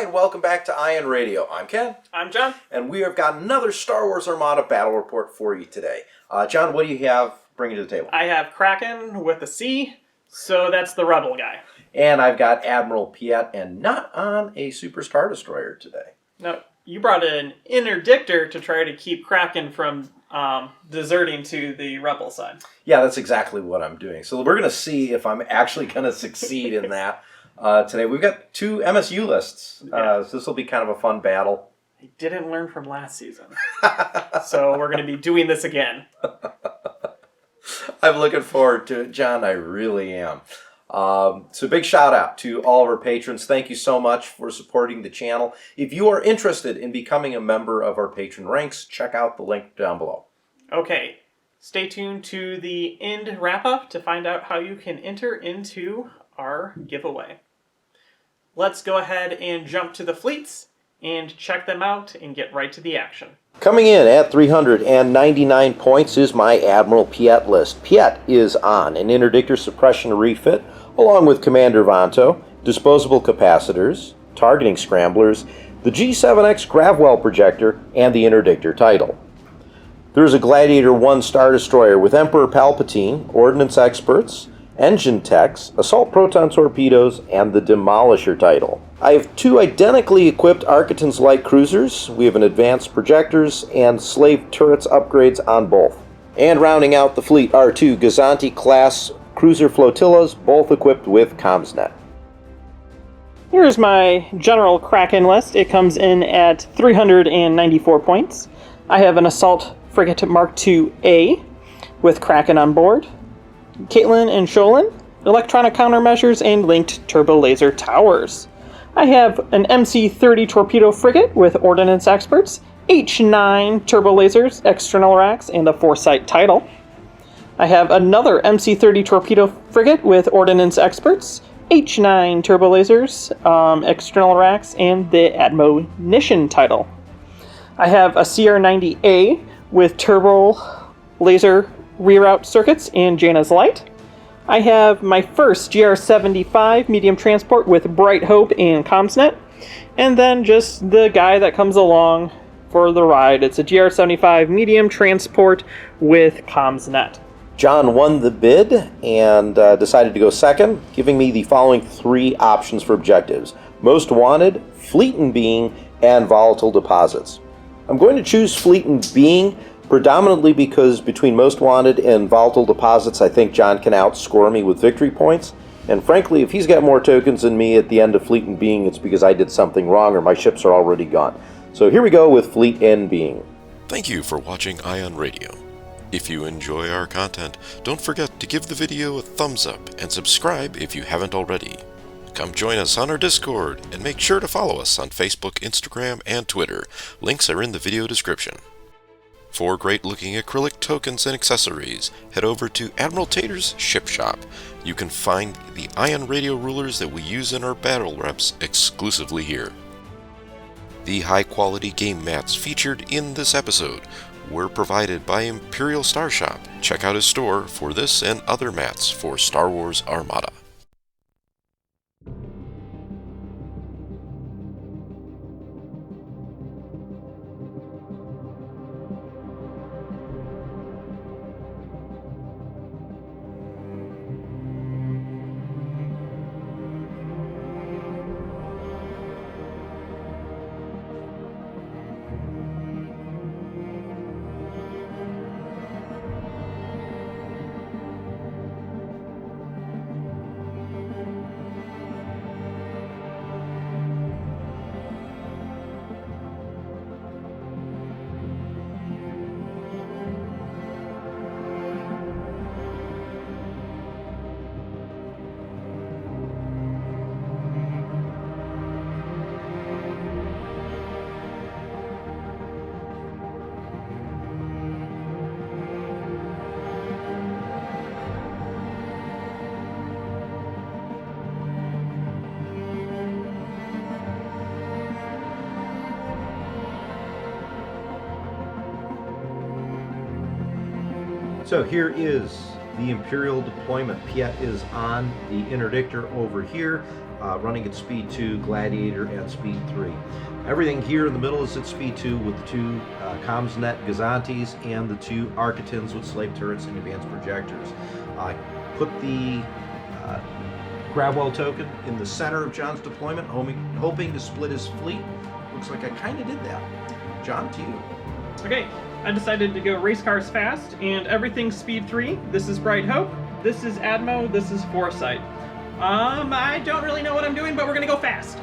and welcome back to Ion Radio. I'm Ken. I'm John. And we have got another Star Wars Armada battle report for you today. John, what do you have bringing to the table? I have Cracken with a C, so that's the Rebel guy. And I've got Admiral Piett, and not on a Super Star Destroyer today. No, you brought an Interdictor to try to keep Cracken from deserting to the Rebel side. Yeah, that's exactly what I'm doing. So we're going to see if I'm actually going to succeed in that. Today we've got two MSU lists, so this will be kind of a fun battle. I didn't learn from last season, so we're going to be doing this again. I'm looking forward to it, John. I really am. So big shout out to all of our patrons. Thank you so much for supporting the channel. If you are interested in becoming a member of our patron ranks, check out the link down below. Okay, stay tuned to the end wrap-up to find out how you can enter into our giveaway. Let's go ahead and jump to the fleets and check them out and get right to the action. Coming in at 399 points is my Admiral Piett list. Piett is on an Interdictor Suppression Refit, along with Commander Vanto, Disposable Capacitors, Targeting Scramblers, the G7X Grav Projector, and the Interdictor title. There is a Gladiator 1 Star Destroyer with Emperor Palpatine, Ordnance Experts, Engine Techs, Assault Proton Torpedoes, and the Demolisher title. I have two identically equipped Architon's Light Cruisers. We have an Advanced Projectors and Slave Turrets upgrades on both. And rounding out the fleet are two Gazanti-class cruiser flotillas, both equipped with CommsNet. Here's my general Cracken list. It comes in at 394 points. I have an Assault Frigate Mark II-A with Cracken on board, Caitlin and Sholin, electronic countermeasures, and linked turbo laser towers. I have an MC-30 torpedo frigate with ordnance experts, H9 turbo lasers, external racks, and the Foresight title. I have another MC-30 torpedo frigate with ordnance experts, H9 turbo lasers, external racks, and the admonition title. I have a CR-90A with turbo laser reroute circuits and Jaina's Light. I have my first GR-75 medium transport with Bright Hope and CommsNet, and then just the guy that comes along for the ride. It's a GR-75 medium transport with CommsNet. John won the bid and decided to go second, giving me the following three options for objectives: Most Wanted, Fleet and Being, and Volatile Deposits. I'm going to choose Fleet and Being, predominantly because between Most Wanted and Volatile Deposits, I think John can outscore me with victory points. And frankly, if he's got more tokens than me at the end of Fleet and Being, it's because I did something wrong or my ships are already gone. So here we go with Fleet and Being. Thank you for watching Ion Radio. If you enjoy our content, don't forget to give the video a thumbs up and subscribe if you haven't already. Come join us on our Discord and make sure to follow us on Facebook, Instagram, and Twitter. Links are in the video description. For great-looking acrylic tokens and accessories, head over to Admiral Tater's Ship Shop. You can find the Ion Radio rulers that we use in our battle reps exclusively here. The high-quality game mats featured in this episode were provided by Imperial Star Shop. Check out his store for this and other mats for Star Wars Armada. So here is the Imperial deployment. Piett is on the Interdictor over here. running at speed 2, Gladiator at speed 3. Everything here in the middle is at speed 2 with the 2 ComsNet Gazantes and the 2 Architons with slave turrets and advanced projectors. Put the Gravwell token in the center of John's deployment, hoping to split his fleet. Looks like I kind of did that. John, to you. Okay, I decided to go race cars fast, and everything's speed 3. This is Bright Hope, this is Admo, this is Foresight. I don't really know what I'm doing, but we're gonna go fast.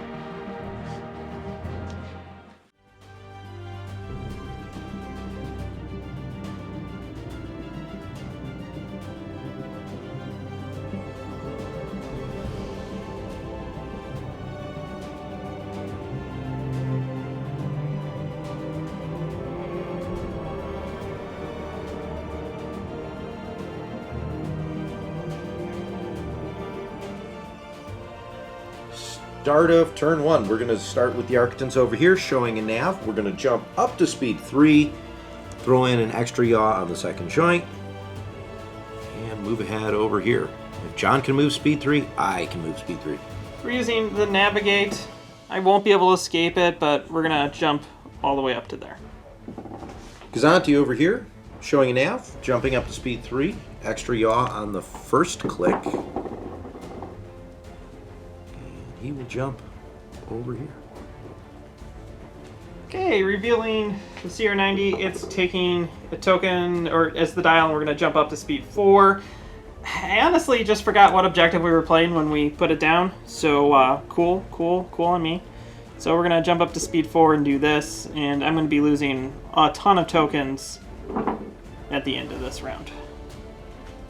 Start of turn 1. We're going to start with the Architons over here, showing a nav. We're going to jump up to speed 3, throw in an extra yaw on the second joint, and move ahead over here. If John can move speed 3, I can move speed 3. We're using the navigate. I won't be able to escape it, but we're going to jump all the way up to there. Gazanti over here, showing a nav, jumping up to speed 3, extra yaw on the first click. He will jump over here. Okay, revealing the CR90. It's taking a token, or as the dial, and we're going to jump up to speed 4. I honestly just forgot what objective we were playing when we put it down, so cool on me. So we're going to jump up to speed 4 and do this, and I'm going to be losing a ton of tokens at the end of this round.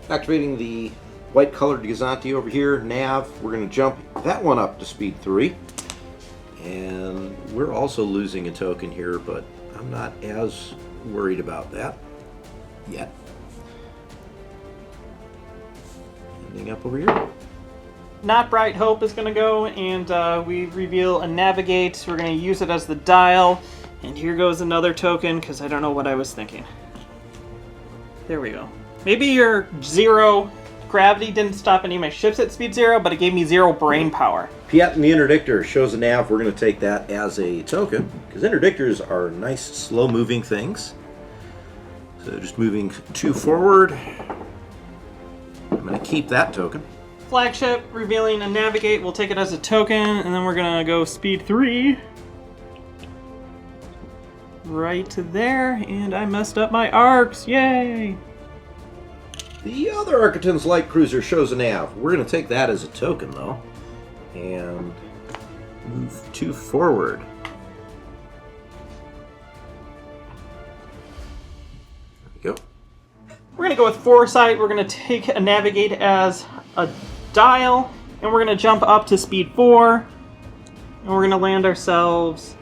Activating the white colored Gazanti over here, nav. We're going to jump that one up to speed 3. And we're also losing a token here, but I'm not as worried about that yet. Ending up over here. Not Bright Hope is going to go, and we reveal a navigate. We're going to use it as the dial. And here goes another token, because I don't know what I was thinking. There we go. Maybe your 0 gravity didn't stop any of my ships at speed 0, but it gave me 0 brain power. Piett and the Interdictor shows a nav. We're going to take that as a token, because Interdictors are nice, slow-moving things. So just moving 2 forward. I'm going to keep that token. Flagship, revealing a navigate. We'll take it as a token, and then we're going to go speed 3. Right to there, and I messed up my arcs. Yay! The other Architon's light cruiser shows a nav. We're going to take that as a token, though, and move 2 forward. There we go. We're going to go with Foresight. We're going to take a navigate as a dial, and we're going to jump up to speed 4, and we're going to land ourselves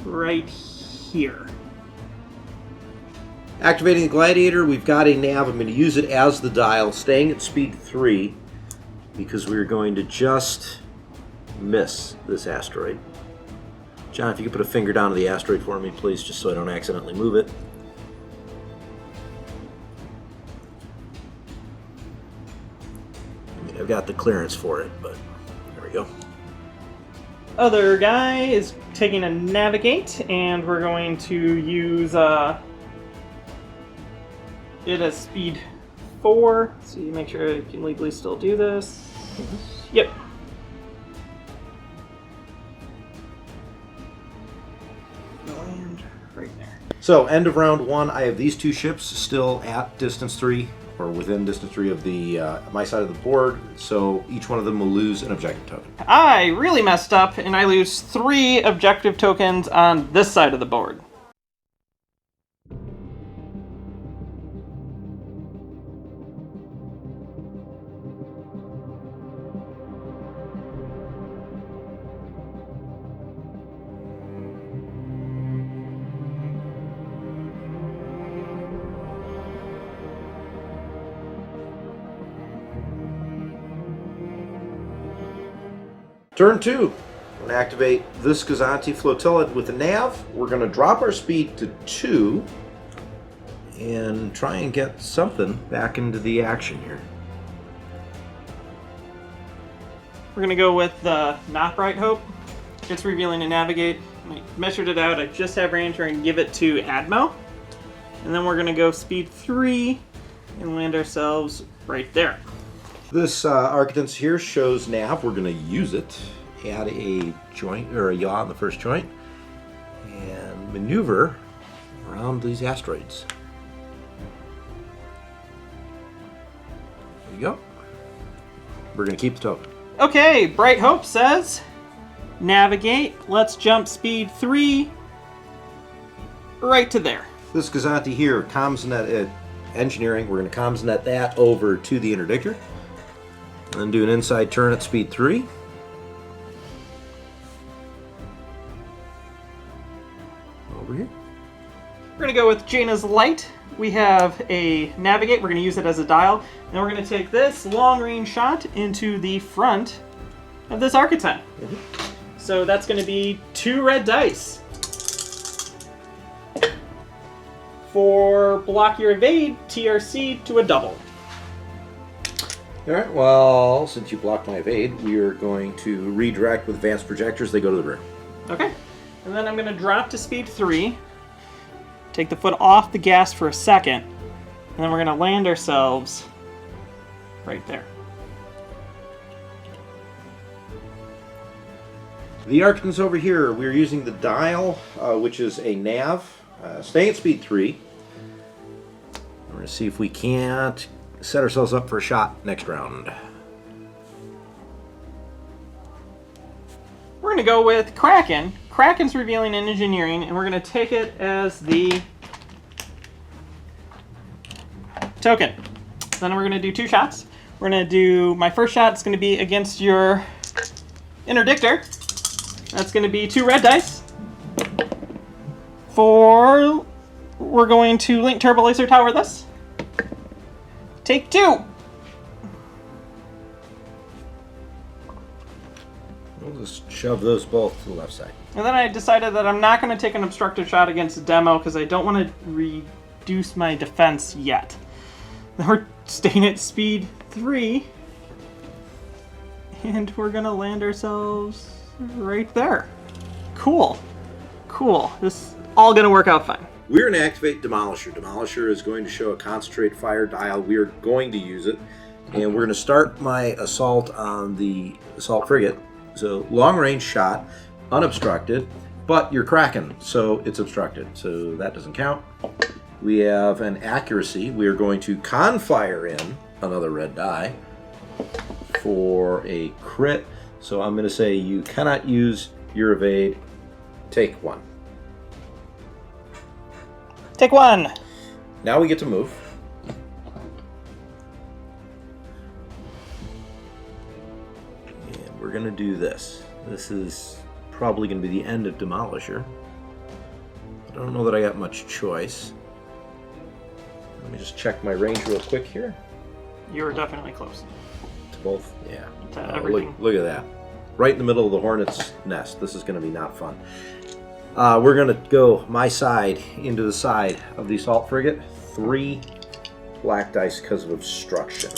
right here. Activating the Gladiator, we've got a nav. I'm going to use it as the dial, staying at speed 3, because we're going to just miss this asteroid. John, if you could put a finger down to the asteroid for me, please, just so I don't accidentally move it. I mean, I've got the clearance for it, but there we go. Other guy is taking a navigate, and we're going to use it as speed 4, so you make sure you can legally still do this. Yep. Land right there. So, end of round 1, I have these 2 ships still at distance 3, or within distance 3 of the my side of the board, so each one of them will lose an objective token. I really messed up, and I lose 3 objective tokens on this side of the board. Turn 2. We're going to activate this Gazanti Flotilla with a nav. We're going to drop our speed to 2 and try and get something back into the action here. We're gonna go with the Not Bright Hope. It's revealing to navigate. I measured it out. I just have range. We're gonna give it to Admo. And then we're gonna go speed 3 and land ourselves right there. This Architects here shows nav. We're going to use it. Add a joint or a yaw on the first joint and maneuver around these asteroids. There you go. We're going to keep the token. Okay, Bright Hope says navigate. Let's jump speed 3 right to there. This Gazanti here, CommsNet engineering. We're going to CommsNet that over to the Interdictor. And then do an inside turn at speed 3. Over here. We're going to go with Jaina's Light. We have a navigate. We're going to use it as a dial. And we're going to take this long-range shot into the front of this archetype. So that's going to be 2 red dice. For block your evade, TRC to a double. Alright, well, since you blocked my evade, we are going to redirect with advanced projectors. They go to the rear. Okay. And then I'm going to drop to speed 3. Take the foot off the gas for a second. And then we're going to land ourselves right there. The Architects over here, we're using the dial, which is a nav. Staying at speed 3. We're going to see if we can't set ourselves up for a shot next round. We're going to go with Cracken. Cracken's revealing in engineering, and we're going to take it as the token. Then we're going to do 2 shots. We're going to do, my first shot is going to be against your Interdictor. That's going to be 2 red dice. We're going to link Turbo Laser Tower this. Take 2. We'll just shove those both to the left side. And then I decided that I'm not going to take an obstructed shot against a demo because I don't want to reduce my defense yet. Then we're staying at speed 3. And we're going to land ourselves right there. Cool. Cool. This is all going to work out fine. We're going to activate Demolisher. Demolisher is going to show a concentrate fire dial. We are going to use it. And we're going to start my assault on the assault frigate. So long range shot, unobstructed, but you're Cracken, so it's obstructed. So that doesn't count. We have an accuracy. We are going to confire in another red die for a crit. So I'm going to say you cannot use your evade. Take 1. Take 1. Now we get to move. And we're going to do this. This is probably going to be the end of Demolisher. I don't know that I got much choice. Let me just check my range real quick here. You were definitely close. To both? Yeah. To everything. Look at that. Right in the middle of the hornet's nest. This is going to be not fun. We're going to go my side into the side of the assault frigate. 3 black dice because of obstruction.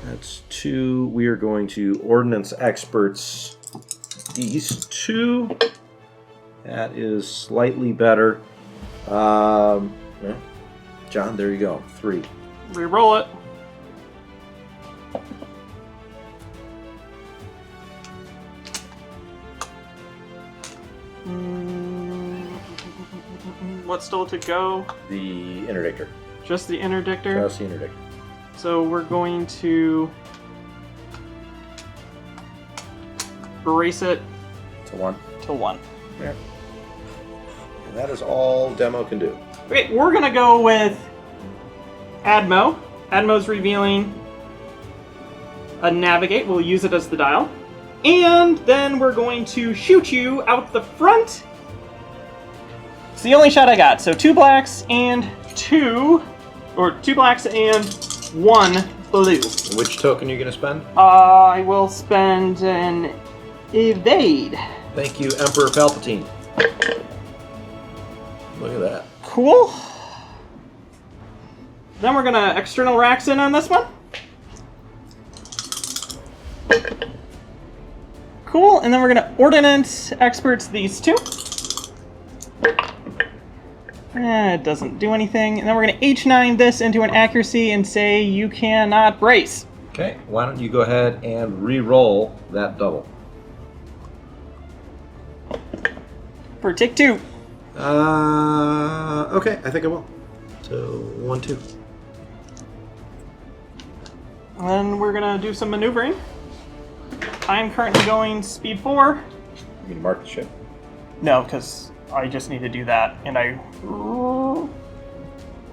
That's 2. We are going to Ordnance Experts East 2. That is slightly better. Well, John, there you go. 3. Reroll it. What's still to go? The Interdictor. Just the Interdictor? Just the Interdictor. So we're going to brace it To 1. to 1. Yeah. And that is all Demo can do. Okay, we're going to go with Admo. Admo's revealing a navigate. We'll use it as the dial. And then we're going to shoot you out the front. It's the only shot I got. So 2 blacks and 2 blacks and 1 blue. Which token are you going to spend? I will spend an evade. Thank you, Emperor Palpatine. Look at that. Cool. Then we're going to external racks in on this one. Cool, and then we're going to ordnance experts these two. It doesn't do anything. And then we're going to H9 this into an accuracy and say you cannot brace. Okay, why don't you go ahead and re-roll that double. For tick 2. Okay, I think I will. So, 1, 2. And then we're going to do some maneuvering. I'm currently going speed 4. You can mark the ship. No, because I just need to do that. And I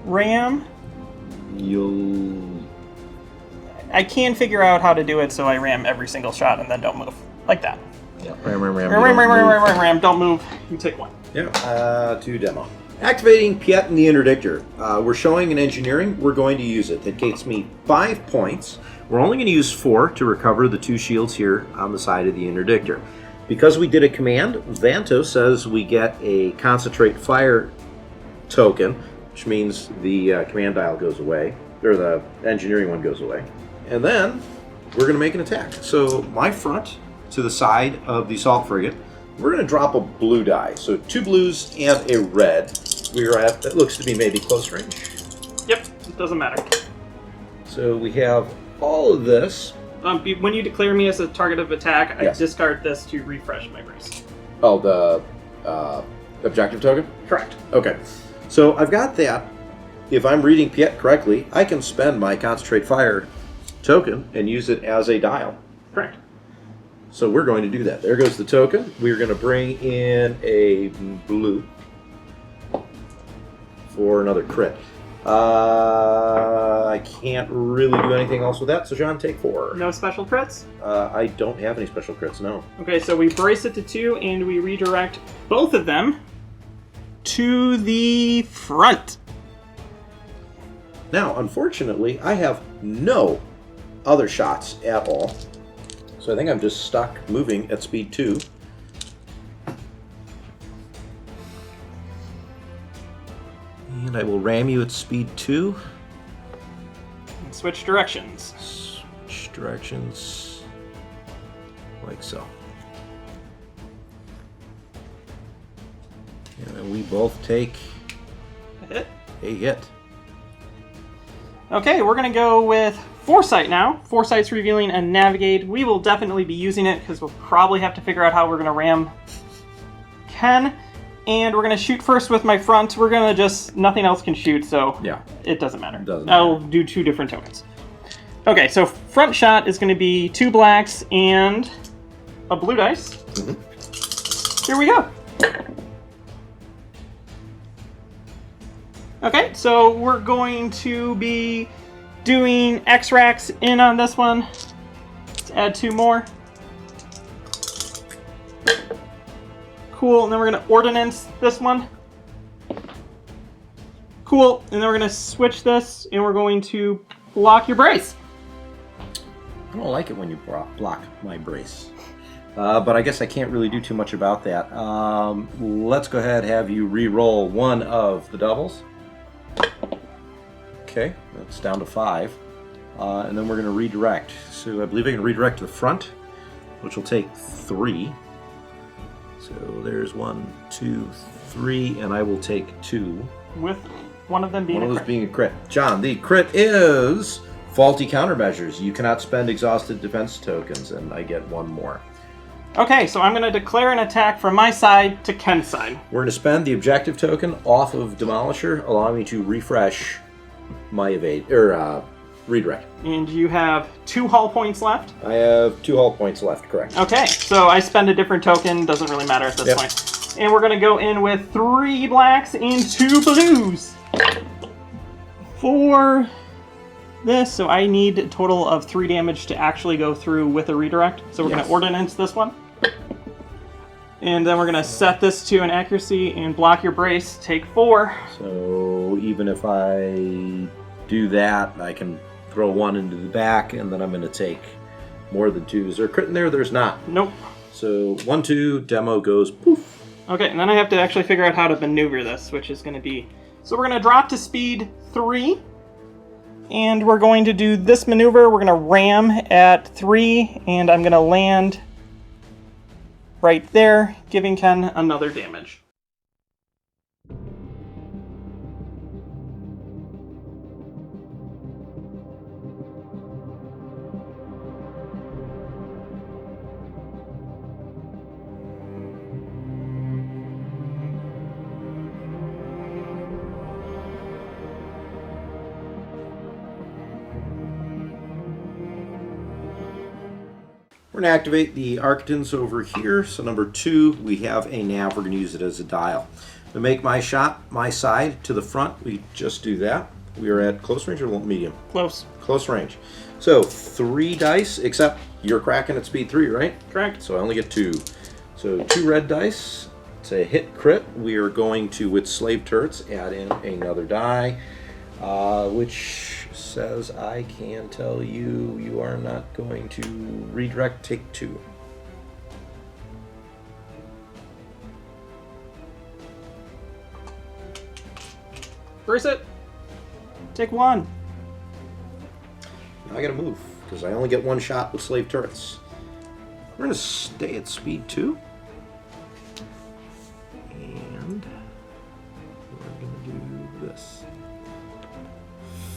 ram. I can figure out how to do it, so I ram every single shot and then don't move. Like that. Yeah, ram. Ram, don't move. You take 1. Yeah, to demo. Activating Piett and the Interdictor. We're showing in engineering, we're going to use it. That gets me 5 points. We're only going to use 4 to recover the 2 shields here on the side of the Interdictor. Because we did a command, Vanto says we get a concentrate fire token, which means the command dial goes away, or the engineering one goes away. And then we're going to make an attack. So my front to the side of the assault frigate, we're going to drop a blue die. So 2 blues and a red. We're at, that looks to be maybe close range. Yep, it doesn't matter. So we have all of this. When you declare me as a target of attack, Yes. I discard this to refresh my brace. Oh, the objective token? Correct. Okay. So I've got that. If I'm reading Piett correctly, I can spend my concentrate fire token and use it as a dial. Correct. So we're going to do that. There goes the token. We're going to bring in a blue for another crit. I can't really do anything else with that, so John, take 4. No special crits? I don't have any special crits, no. Okay, so we brace it to 2, and we redirect both of them to the front. Now, unfortunately, I have no other shots at all. So I think I'm just stuck moving at speed 2. And I will ram you at speed 2. And switch directions. Switch directions. Like so. And then we both take A hit. a hit. Okay, we're going to go with Foresight now. Foresight's revealing a Navigate. We will definitely be using it because we'll probably have to figure out how we're going to ram Ken. And we're going to shoot first with my front. We're going to just... Nothing else can shoot, so Yeah. it doesn't matter. Doesn't I'll matter. do 2 different tokens. Okay, so front shot is going to be 2 blacks and a blue dice. Mm-hmm. Here we go. Okay, so we're going to be doing X-Racks in on this one. Let's add 2 more. Cool, and then we're going to ordnance this one. Cool, and then we're going to switch this, and we're going to block your brace. I don't like it when you block my brace. But I guess I can't really do too much about that. Let's go ahead and have you re-roll one of the doubles. Okay, that's down to 5. And then we're going to redirect. So I believe I can redirect to the front, which will take 3. So there's 1, 2, 3, and I will take 2. With one of them being One of a those crit. being a crit. John, the crit is faulty countermeasures. You cannot spend exhausted defense tokens, and I get 1 more. Okay, so I'm going to declare an attack from my side to Ken's side. We're going to spend the objective token off of Demolisher, allowing me to refresh my redirect. And you have 2 hull points left. I have 2 hull points left, correct. Okay, so I spend a different token. Doesn't really matter at this Yep. point. And we're going to go in with 3 blacks and 2 blues. For this, so I need a total of 3 damage to actually go through with a redirect. So we're going Yes. to ordnance this one. And then we're going to set this to an accuracy and block your brace. Take 4. So even if I do that, I can throw 1 into the back, and then I'm going to take more than 2. Is there a crit in there? There's not. Nope. So 1, 2, demo goes poof. Okay, and then I have to actually figure out how to maneuver this, which is going to be... So we're going to drop to speed 3. And we're going to do this maneuver. We're going to ram at 3, and I'm going to land right there, giving Ken another damage. We're going to activate the Architons over here. So number 2, we have a nav. We're going to use it as a dial. To make my shot, my side to the front, we just do that. We are at close range or medium? Close. Close range. So 3 dice, except you're cracking at speed 3, right? Correct. So I only get 2. So 2 red dice. It's a hit crit. We are going to, with slave turrets, add in another die, which says I can tell you you are not going to redirect, take 2. Brace it. Take 1. Now I gotta move, because I only get 1 shot with slave turrets. We're gonna stay at speed 2. And we're gonna do this.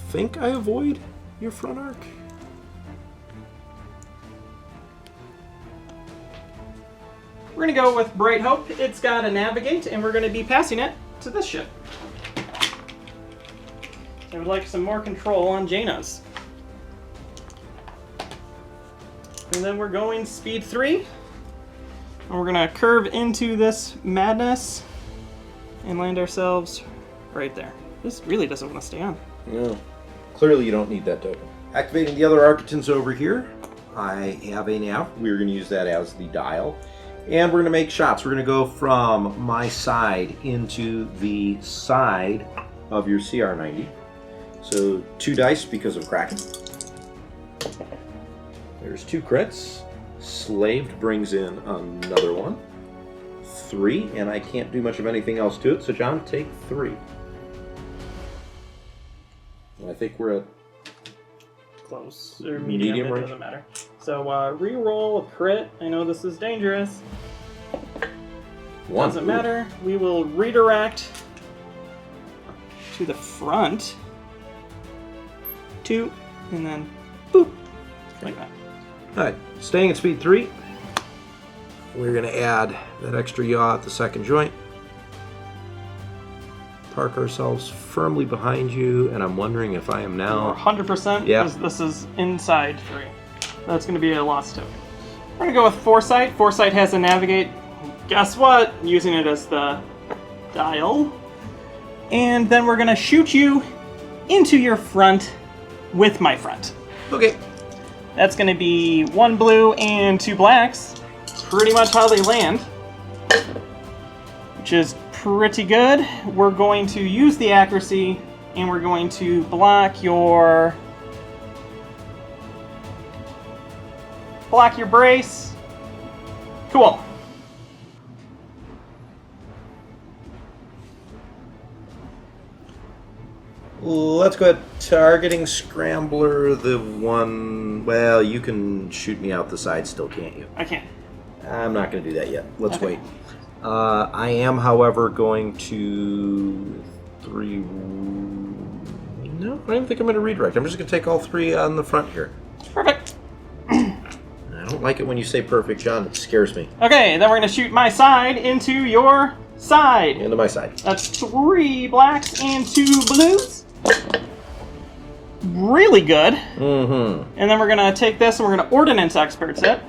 Think I avoid your front arc? We're going to go with Bright Hope. It's got a navigate, and we're going to be passing it to this ship. I would like some more control on Jaina's. And then we're going speed 3. And we're going to curve into this madness and land ourselves right there. This really doesn't want to stay on. No. Clearly you don't need that token. Activating the other Architons over here. I have a nav. We're going to use that as the dial. And we're going to make shots. We're going to go from my side into the side of your CR90. So 2 dice because of Cracken. There's 2 crits. Slaved brings in another 1. 3, and I can't do much of anything else to it. So John, take 3. I think we're at Close or medium medium, it range. doesn't matter. So re-roll a crit. I know this is dangerous. 1. Doesn't matter. We will redirect to the front. 2, and then boop, like that. Alright, staying at speed 3. We're going to add that extra yaw at the second joint. Park ourselves firmly behind you, and I'm wondering if I am now... 100%, Yeah. because this is inside 3. That's going to be a lost token. We're going to go with Foresight. Foresight has a navigate. Guess what? Using it as the dial. And then we're going to shoot you into your front with my front. Okay. That's going to be 1 blue and 2 blacks. Pretty much how they land. Which is pretty good. We're going to use the accuracy, and we're going to block your brace. Cool. Let's go ahead. Targeting Scrambler, the one... Well, you can shoot me out the side still, can't you? I can't. I'm not going to do that yet. Let's Okay. wait. I am, however, going to... 3... No, I don't think I'm going to redirect. I'm just going to take all 3 on the front here. Perfect. I don't like it when you say perfect, John. It scares me. Okay, then we're going to shoot my side into your side. Into my side. That's 3 blacks and 2 blues. Really good. Mm-hmm. And then we're going to take this and we're going to Ordnance Experts it.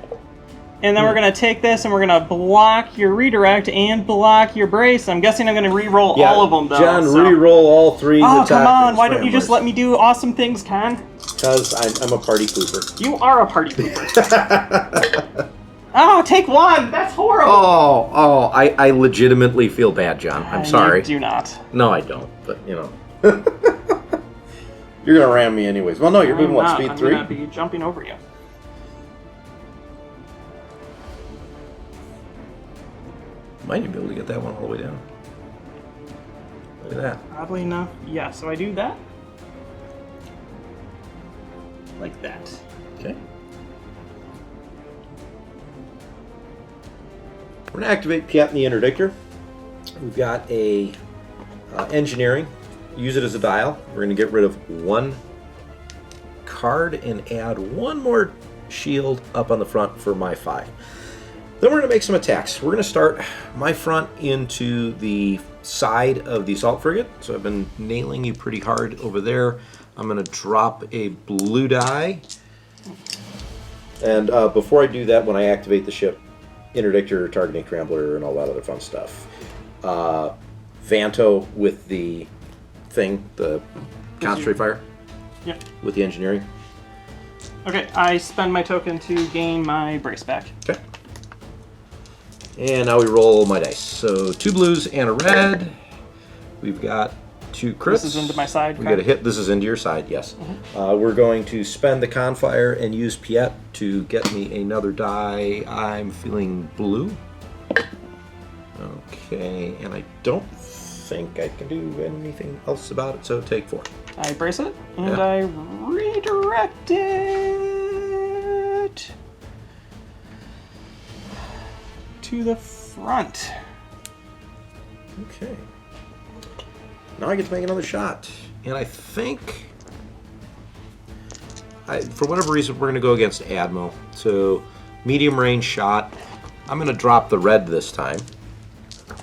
And then we're going to take this and we're going to block your redirect and block your brace. I'm guessing I'm going to re-roll all of them, though. John, so. re-roll all 3. Oh, come on. Why don't you just let me do awesome things, Con? Because I'm a party pooper. You are a party pooper. Oh, take 1. That's horrible. I legitimately feel bad, John. I'm sorry. You do not. No, I don't. But, you know. You're going to ram me anyways. Well, no, you're moving, what, speed 3? I'm going to be jumping over you. Might even be able to get that one all the way down. Look at that. Oddly enough, yeah. So I do that. like that. Okay. We're going to activate Piett and the Interdictor. We've got a engineering. Use it as a dial. We're going to get rid of one card and add one more shield up on the front for my 5. Then we're going to make some attacks. We're going to start my front into the side of the assault frigate. So I've been nailing you pretty hard over there. I'm going to drop a blue die. And before I do that, when I activate the ship, Interdictor, targeting Scrambler, and all that other fun stuff. Vanto with the thing, the concentrate fire. Yep. With the engineering. Okay, I spend my token to gain my brace back. Okay. And now we roll my dice. So 2 blues and a red. We've got 2 crits. This is into my side. We got a hit. This is into your side, yes. Mm-hmm. We're going to spend the Confire and use Piett to get me another die. I'm feeling blue. Okay, and I don't think I can do anything else about it, so take 4. I brace it, and I redirect it to the front. Okay. Now I get to make another shot. And I think, for whatever reason, we're going to go against Admiral. So, medium range shot. I'm going to drop the red this time.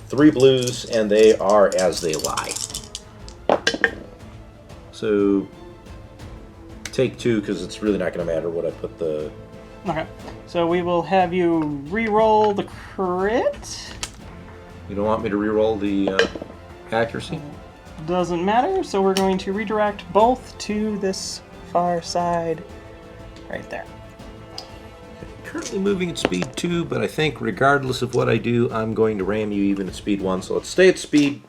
3 blues, and they are as they lie. So, take 2, because it's really not going to matter what I put the... Okay, so we will have you re-roll the crit. You don't want me to re-roll the accuracy? Doesn't matter, so we're going to redirect both to this far side right there. Currently moving at speed 2, but I think regardless of what I do, I'm going to ram you even at speed 1. So let's stay at speed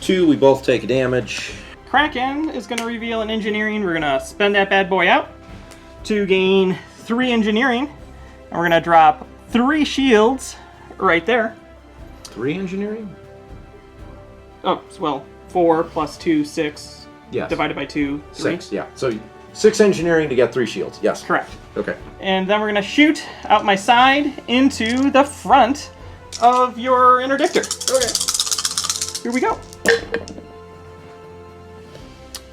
2. We both take damage. Cracken is going to reveal an engineering. We're going to spend that bad boy out to gain 3 engineering. And we're going to drop 3 shields right there. 3 engineering? Oh, well, 4 plus 2, 6. Yes. Divided by 2, 3. 6, yeah. So 6 engineering to get 3 shields. Yes. Correct. Okay. And then we're going to shoot out my side into the front of your interdictor. Okay. Here we go.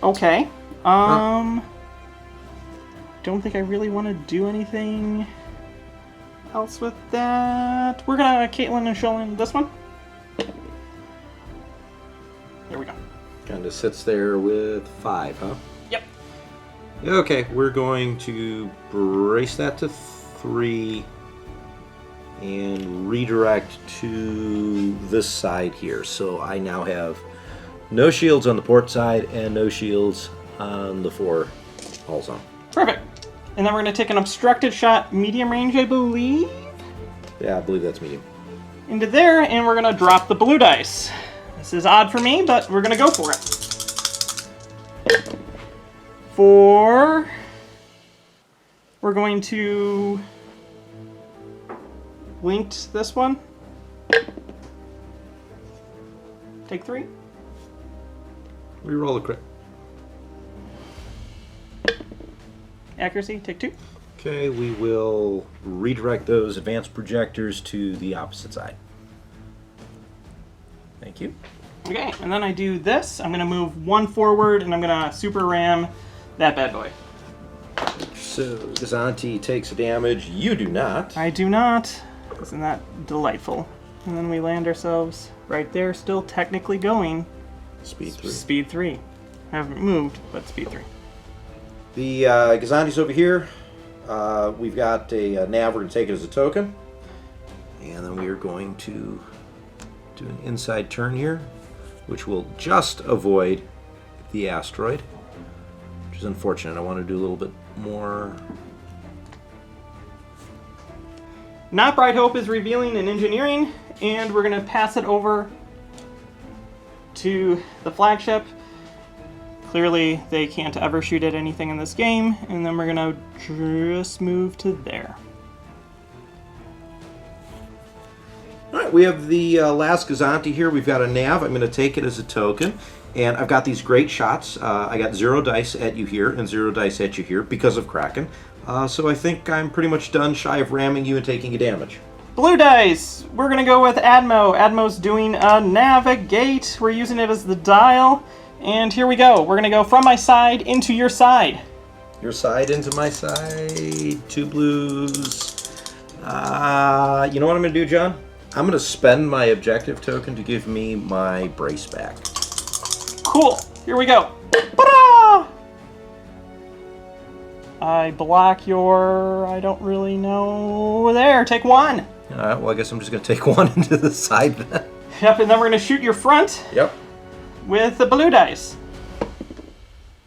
Okay. Don't think I really want to do anything else with that. We're going to Caitlin and Sholin this one. There we go. Kind of sits there with 5, huh? Yep. Okay, we're going to brace that to 3 and redirect to this side here. So I now have no shields on the port side and no shields on the 4 hull zone. Perfect. And then we're going to take an obstructed shot, medium range, I believe. Yeah, I believe that's medium. Into there, and we're going to drop the blue dice. This is odd for me, but we're going to go for it. 4. We're going to linked this one. Take 3. Reroll the crit. Accuracy, take 2. Okay, we will redirect those advanced projectors to the opposite side. Thank you. Okay, and then I do this. I'm going to move 1 forward, and I'm going to super ram that bad boy. So, Gazanti takes damage. You do not. I do not. Isn't that delightful? And then we land ourselves right there, still technically going. Speed 3. Speed 3. Haven't moved, but speed 3. The Gazanti's over here. We've got a nav. We're going to take it as a token. And then we are going to do an inside turn here, which will just avoid the asteroid, which is unfortunate. I want to do a little bit more. Not Bright Hope is revealing an engineering, and we're going to pass it over to the flagship. Clearly, they can't ever shoot at anything in this game, and then we're going to just move to there. All right, we have the last Gazanti here. We've got a nav. I'm going to take it as a token. And I've got these great shots. I got 0 dice at you here and 0 dice at you here because of Cracken. So I think I'm pretty much done shy of ramming you and taking a damage. Blue dice! We're going to go with Admo. Admo's doing a navigate. We're using it as the dial. And here we go. We're going to go from my side into your side. Your side into my side. 2 blues. You know what I'm going to do, John? I'm going to spend my objective token to give me my brace back. Cool. Here we go. Ta-da! I block your... I don't really know... There, take 1. Well, I guess I'm just going to take 1 into the side then. Yep, and then we're going to shoot your front. Yep. With the blue dice.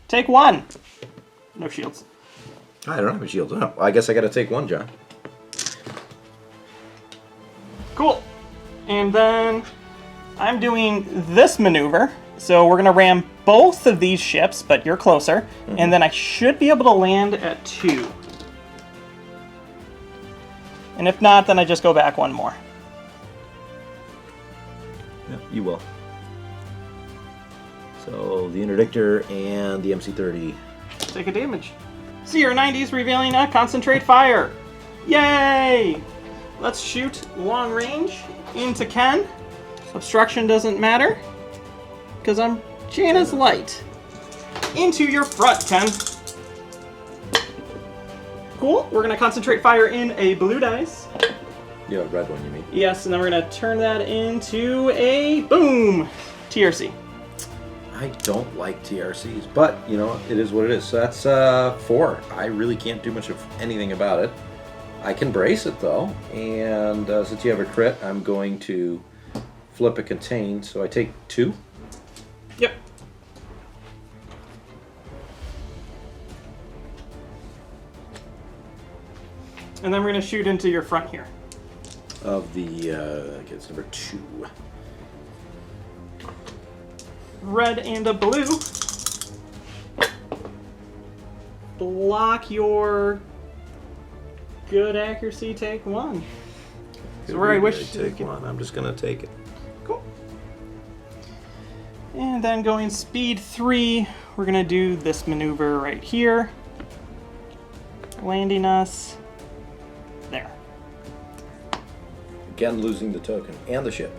Take 1. No shields. I don't have a shield. Oh, I guess I got to take 1, John. Cool. And then I'm doing this maneuver. So we're going to ram both of these ships, but you're closer. Mm-hmm. And then I should be able to land at 2. And if not, then I just go back 1 more. Yeah, you will. So the Interdictor and the MC-30. Take a damage. CR-90 is revealing a concentrate fire. Yay! Let's shoot long range into Ken. Obstruction doesn't matter, because I'm Jana's light. Into your front, Ken. Cool. We're going to concentrate fire in a blue dice. Yeah, red one, you mean? Yes, and then we're going to turn that into a boom TRC. I don't like TRCs, but, you know, it is what it is. So that's 4. I really can't do much of anything about it. I can brace it, though, and since you have a crit, I'm going to flip a contain, so I take 2. Yep. And then we're going to shoot into your front here. Of the, I guess, number 2. Red and a blue. Block your good accuracy, take 1. So where I wish to take 1. I'm just going to take it. Cool. And then going speed 3, we're going to do this maneuver right here. Landing us there. Again, losing the token and the ship.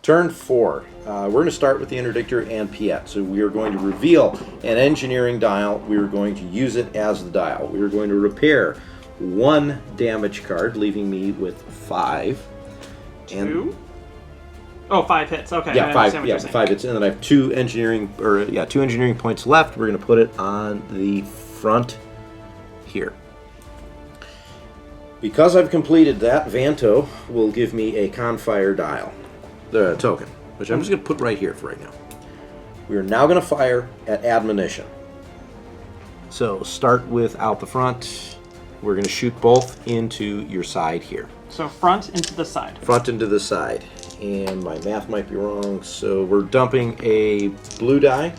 Turn 4. We're going to start with the Interdictor and Piett. So we are going to reveal an engineering dial. We are going to use it as the dial. We are going to repair 1 damage card, leaving me with 5. And 2? Oh, 5 hits. Okay. Yeah, 5. Yeah, 5 hits, and then I have 2 engineering, 2 engineering points left. We're going to put it on the front here. Because I've completed that, Vanto will give me a Confire dial. The token, which I'm just going to put right here for right now. We are now going to fire at admonition. So start with out the front. We're going to shoot both into your side here. So front into the side. Front into the side. And my math might be wrong, so we're dumping a blue die.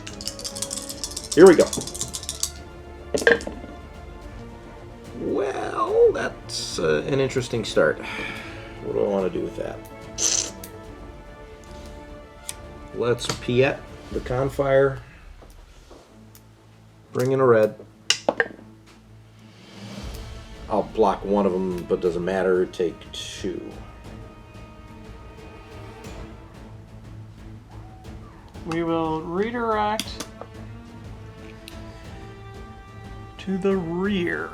Here we go. Well, that's an interesting start. What do I want to do with that? Let's Piett the Confire. Bring in a red. I'll block 1 of them, but doesn't matter. Take 2. We will redirect to the rear.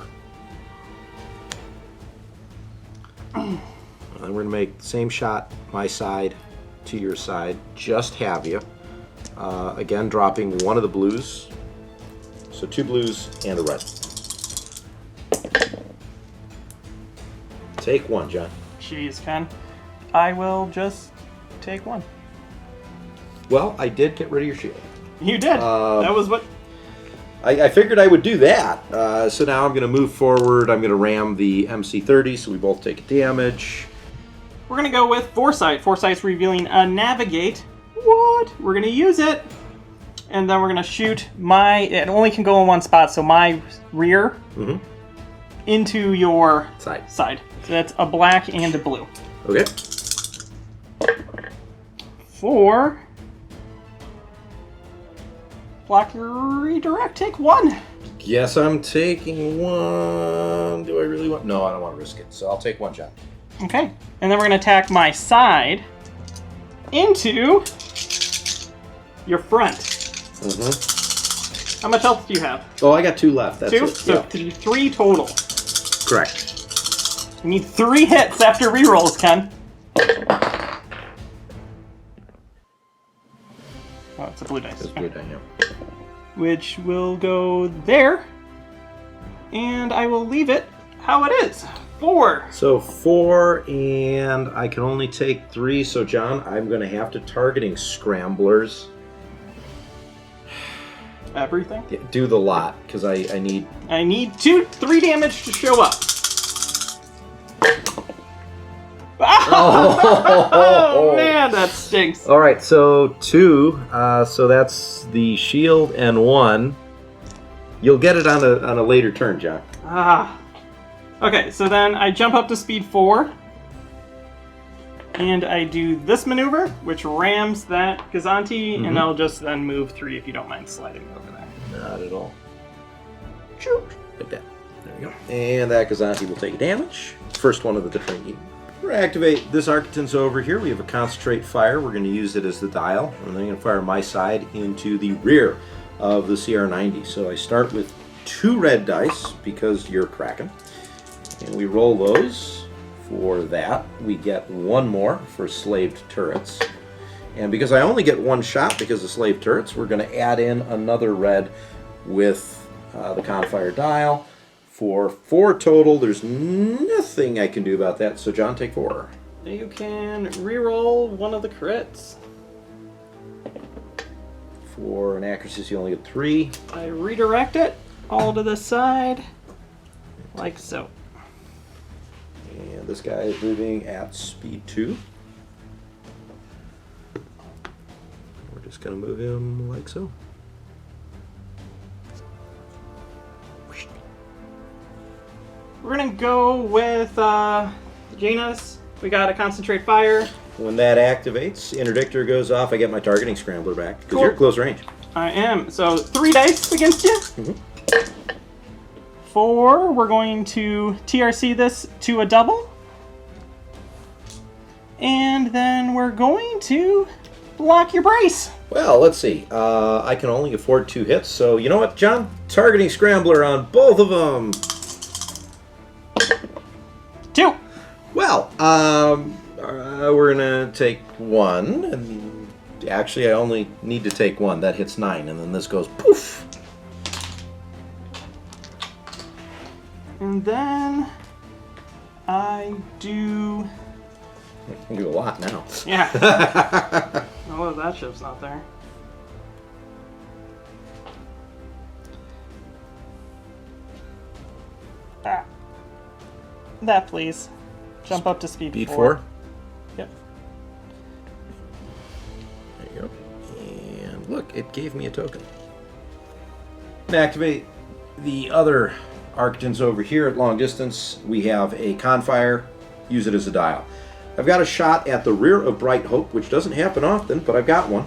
And then we're going to make the same shot, my side to your side, just have you. Again, dropping 1 of the blues. So 2 blues and a red. Take 1, John. Jeez, Ken. I will just take 1. Well, I did get rid of your shield. You did. That was what... I figured I would do that. So now I'm going to move forward. I'm going to ram the MC-30, so we both take damage. We're going to go with Foresight. Foresight's revealing a Navigate. What? We're going to use it. And then we're going to shoot it only can go in one spot, so my rear into your side. So that's a black and a blue. Okay. For block redirect, take 1. Guess I'm taking 1. Do I really want? No, I don't want to risk it. So I'll take 1 shot. Okay. And then we're going to attack my side into your front. How much health do you have? Oh, I got 2 left. That's 2? it. So 3 total. Correct. You need 3 hits after rerolls, Ken. Oh, it's a blue dice. That's blue dice, yeah. Which will go there. And I will leave it how it is. 4. So 4, and I can only take 3. So, John, I'm going to have to targeting Scramblers. Everything? Yeah, do the lot, because I need... I need 3 damage to show up. Oh, man, that stinks. All right, so 2. So that's the shield and 1. You'll get it on a later turn, John. Okay, so then I jump up to speed 4. And I do this maneuver, which rams that Gazanti, and I'll just then move 3 if you don't mind sliding over there. Not at all. Shoot. Like that. There we go. And that Gazanti will take damage. First one of the training. We're going to activate this Architect's over here. We have a concentrate fire. We're going to use it as the dial. And then I'm going to fire my side into the rear of the CR90. So I start with 2 red dice because you're Cracken. And we roll those. For that, we get 1 more for slaved turrets. And because I only get 1 shot because of slaved turrets, we're going to add in another red with the Confire dial. For 4 total, there's nothing I can do about that. So, John, take 4. You can reroll 1 of the crits. For an accuracy, you only get 3. I redirect it all to the side, like so. And this guy is moving at speed 2. We're just going to move him like so. We're going to go with Janus. We got a concentrate fire. When that activates, Interdictor goes off. I get my targeting Scrambler back because Cool. you're at close range. I am. So 3 dice against you. 4. We're going to TRC this to a double. And then we're going to block your brace. Well, let's see. I can only afford 2 hits, so you know what, John? Targeting Scrambler on both of them. 2. Well, we're gonna take 1, and actually, I only need to take 1. That hits 9, and then this goes poof. And then I do... I can do a lot now. Yeah. Oh, that ship's not there. That, please. Jump up to speed 4. Speed 4? Yep. There you go. And look, it gave me a token. Activate the other Architects over here at long distance. We have a Confire. Use it as a dial. I've got a shot at the rear of Bright Hope, which doesn't happen often, but I've got one.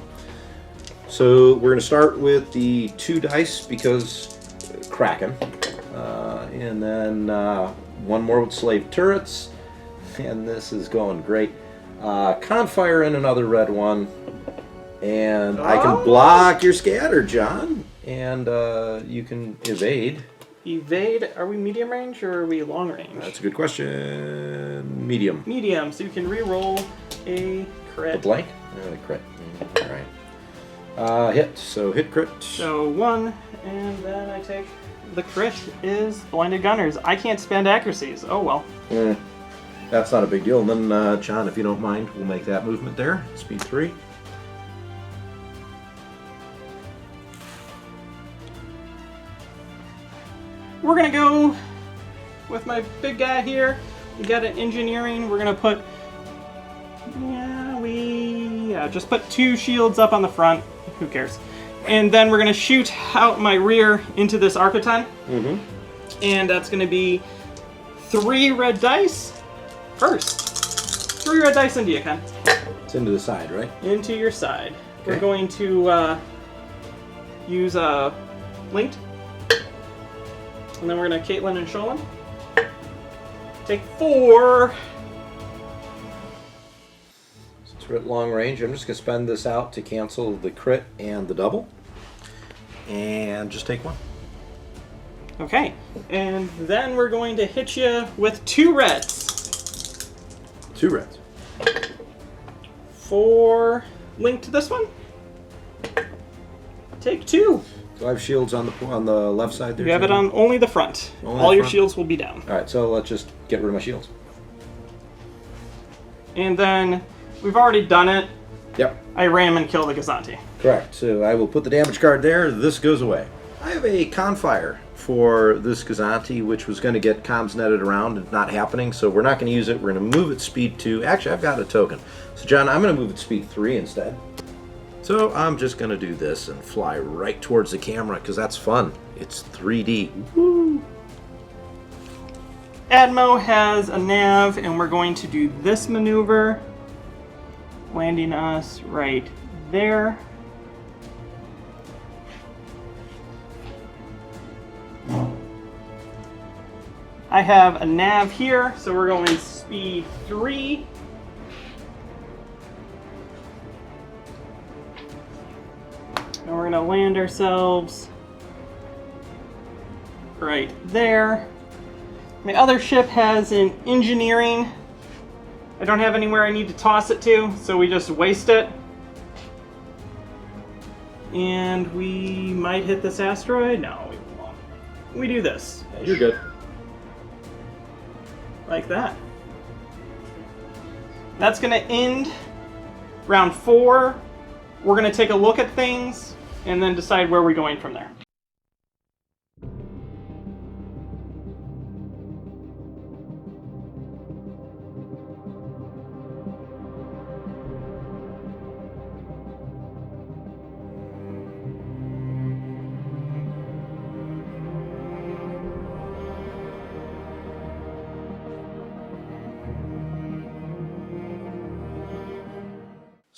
So we're going to start with the 2 dice because Cracken. And then 1 more with slave turrets. And this is going great. Confire in another red one. And I can block your scatter, John. And you can evade. Evade, are we medium range or are we long range? That's a good question. Medium. Medium, so you can re-roll a crit. The blank? The crit. Alright. Hit. So hit crit. So 1, and then I take... The crit is Blinded Gunners. I can't spend accuracies. Oh well. That's not a big deal. And then, John, if you don't mind, we'll make that movement there. Speed 3. we're gonna go with my big guy here. We got an engineering. We're gonna put, just put 2 shields up on the front. Who cares? And then we're gonna shoot out my rear into this Architon. Mm-hmm. And that's gonna be 3 red dice first. 3 red dice into you, Ken. It's into the side, right? Into your side. Okay. We're going to use linked. And then we're going to Caitlin and Sholin. Take 4. Since we're at long range, I'm just going to spend this out to cancel the crit and the double. And just take 1. Okay. And then we're going to hit you with 2 reds. 2 reds. 4 linked to this one. Take 2. Do I have shields on the left side there? You have it on only the front. Only All the your front? shields will be down. All right, so let's just get rid of my shields. And then we've already done it. Yep. I ram and kill the Gazanti. Correct. So I will put the damage card there. This goes away. I have a Confire for this Gazanti, which was going to get comms netted around. It's not happening, so we're not going to use it. We're going to move it speed 2. Actually, I've got a token. So, John, I'm going to move it speed 3 instead. So I'm just going to do this and fly right towards the camera because that's fun. It's 3D. Woo! Admo has a nav, and we're going to do this maneuver, landing us right there. I have a nav here, so we're going speed 3. And we're going to land ourselves right there. My other ship has an engineering. I don't have anywhere I need to toss it to, so we just waste it. And we might hit this asteroid. No, we won't. We do this. Yeah, you're good. Like that. That's going to end round 4. We're going to take a look at things and then decide where we're going from there.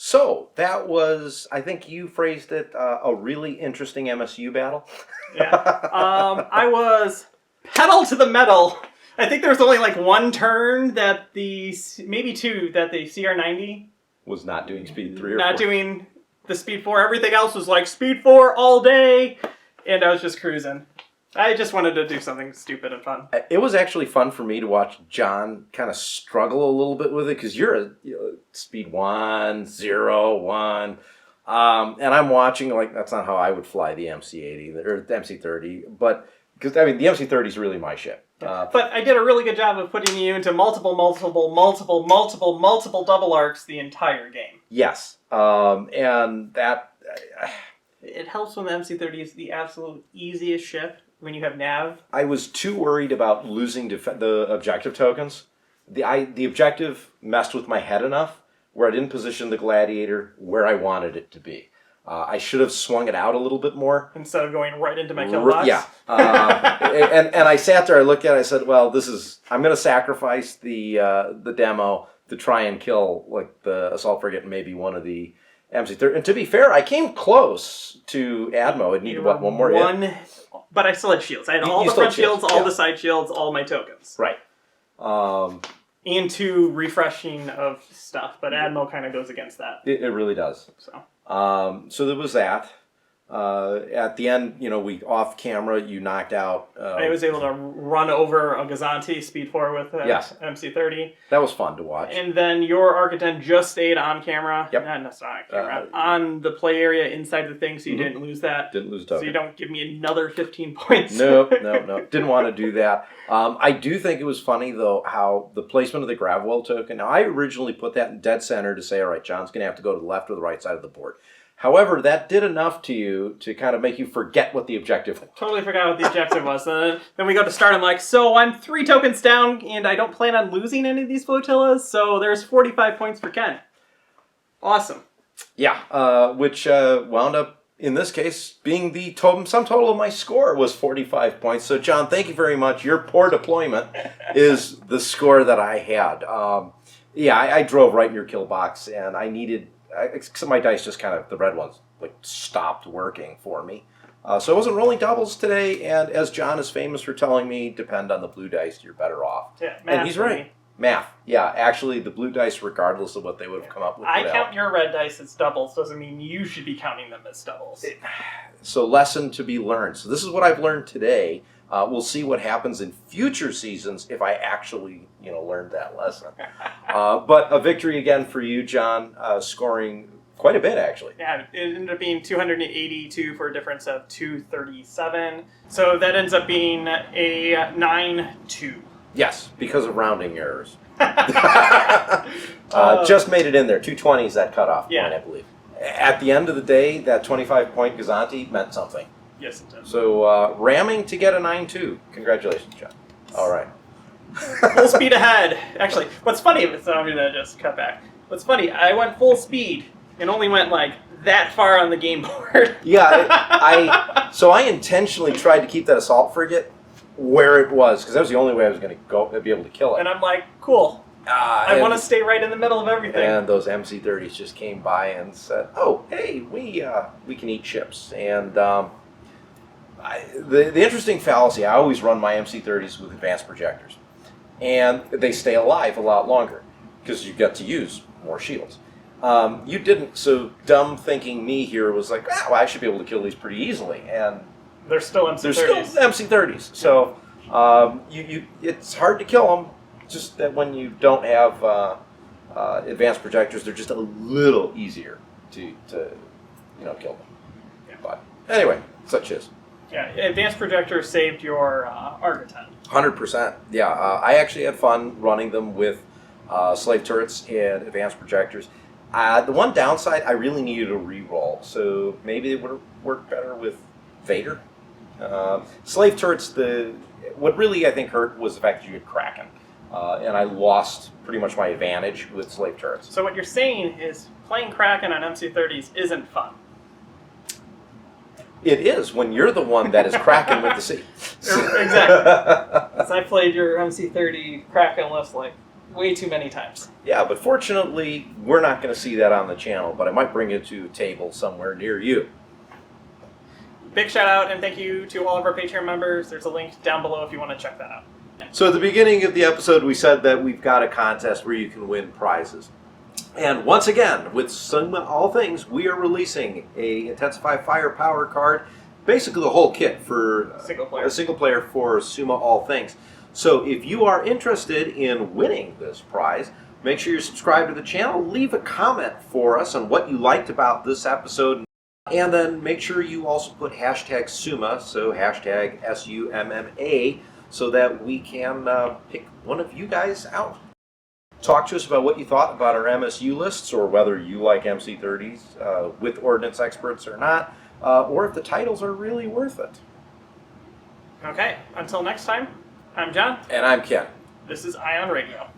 So that was, I think you phrased it, a really interesting MSU battle. Yeah. I was pedal to the metal. I think there was only like 1 turn that maybe 2 that the CR90 Was not doing speed 3 or 4. not doing the speed 4. Everything else was like speed 4 all day, and I was just cruising. I just wanted to do something stupid and fun. It was actually fun for me to watch John kind of struggle a little bit with it because you're a speed 1, 0, 1. And I'm watching, like, that's not how I would fly the MC-80 or the MC-30. But, because, I mean, the MC-30 is really my ship. But I did a really good job of putting you into multiple double arcs the entire game. Yes. And that... It helps when the MC-30 is the absolute easiest ship when you have nav. I was too worried about losing the objective tokens. The objective messed with my head enough where I didn't position the Gladiator where I wanted it to be. I should have swung it out a little bit more. Instead of going right into my kill box? Yeah. And I sat there, I looked at it, I said, well, I'm going to sacrifice the demo to try and kill like the Assault Frigate and maybe one of the MC-30. And to be fair, I came close to Admo. It needed, one more hit? But I still had shields. I had all the front shields, all the side shields, all my tokens. Right. And 2 refreshing of stuff, but Admo kind of goes against that. It really does. So there was that. At the end, we off camera, you knocked out... I was able to run over a Gazanti speed 4 with MC-30. That was fun to watch. And then your Architon just stayed on camera. Yep. Not on camera. On the play area inside the thing, so you didn't lose that. Didn't lose a token. So you don't give me another 15 points. Nope. Didn't want to do that. I do think it was funny, though, how the placement of the Gravwell token... Now, I originally put that in dead center to say, all right, John's going to have to go to the left or the right side of the board. However, that did enough to you to kind of make you forget what the objective was. Totally forgot what the objective was. Then we go to start. I'm like, so I'm 3 tokens down, and I don't plan on losing any of these flotillas, so there's 45 points for Ken. Awesome. Yeah, which wound up, in this case, being the sum total of my score was 45 points. So, John, thank you very much. Your poor deployment is the score that I had. I drove right in your kill box, and I needed... Except my dice just kind of, the red ones, like, stopped working for me. So I wasn't rolling doubles today, and as John is famous for telling me, depend on the blue dice, you're better off. Yeah, math. And he's right. Me. Math. Yeah, actually, the blue dice, regardless of what they would have come up with. I count your red dice as doubles, doesn't mean you should be counting them as doubles. So lesson to be learned. So this is what I've learned today. We'll see what happens in future seasons if I actually, learned that lesson. But a victory again for you, John, scoring quite a bit, actually. Yeah, it ended up being 282 for a difference of 237. So that ends up being a 9-2. Yes, because of rounding errors. Just made it in there. 220 is that cutoff point, I believe. At the end of the day, that 25-point Gazanti meant something. Yes, it does. So ramming to get a 9-2. Congratulations, John. All right. Full speed ahead. Actually, what's funny, so I'm going to just cut back. What's funny, I went full speed and only went like that far on the game board. Yeah, so I intentionally tried to keep that assault frigate where it was, because that was the only way I was going to be able to kill it. And I'm like, cool. I want to stay right in the middle of everything. And those MC-30s just came by and said, oh, hey, we can eat ships. And the interesting fallacy, I always run my MC-30s with advanced projectors. And they stay alive a lot longer, because you get to use more shields. You didn't, so dumb thinking me here was like, well, I should be able to kill these pretty easily. And they're still MC-30s. They're still MC-30s. So it's hard to kill them, just that when you don't have advanced projectors, they're just a little easier to kill them. Yeah. But anyway, such is. Yeah, advanced projector saved your Argoton. 100%. Yeah, I actually had fun running them with slave turrets and advanced projectors. The one downside, I really needed a reroll, so maybe it would have worked better with Vader. Slave turrets, what really I think hurt was the fact that you had Cracken, and I lost pretty much my advantage with slave turrets. So what you're saying is playing Cracken on MC-30s isn't fun. It is when you're the one that is cracking with the sea. Exactly. Because I played your MC-30 Cracken list like way too many times. Yeah, but fortunately, we're not going to see that on the channel, but I might bring it to a table somewhere near you. Big shout out and thank you to all of our Patreon members. There's a link down below if you want to check that out. So at the beginning of the episode, we said that we've got a contest where you can win prizes. And once again, with Summa All Things, we are releasing a Intensify Firepower card, basically the whole kit for a single player for Summa All Things. So if you are interested in winning this prize, make sure you're subscribed to the channel, leave a comment for us on what you liked about this episode, and then make sure you also put hashtag Summa, so hashtag SUMMA, so that we can pick one of you guys out. Talk to us about what you thought about our MSU lists, or whether you like MC-30s with Ordnance Experts or not, or if the titles are really worth it. Okay, until next time, I'm John. And I'm Ken. This is Ion Radio.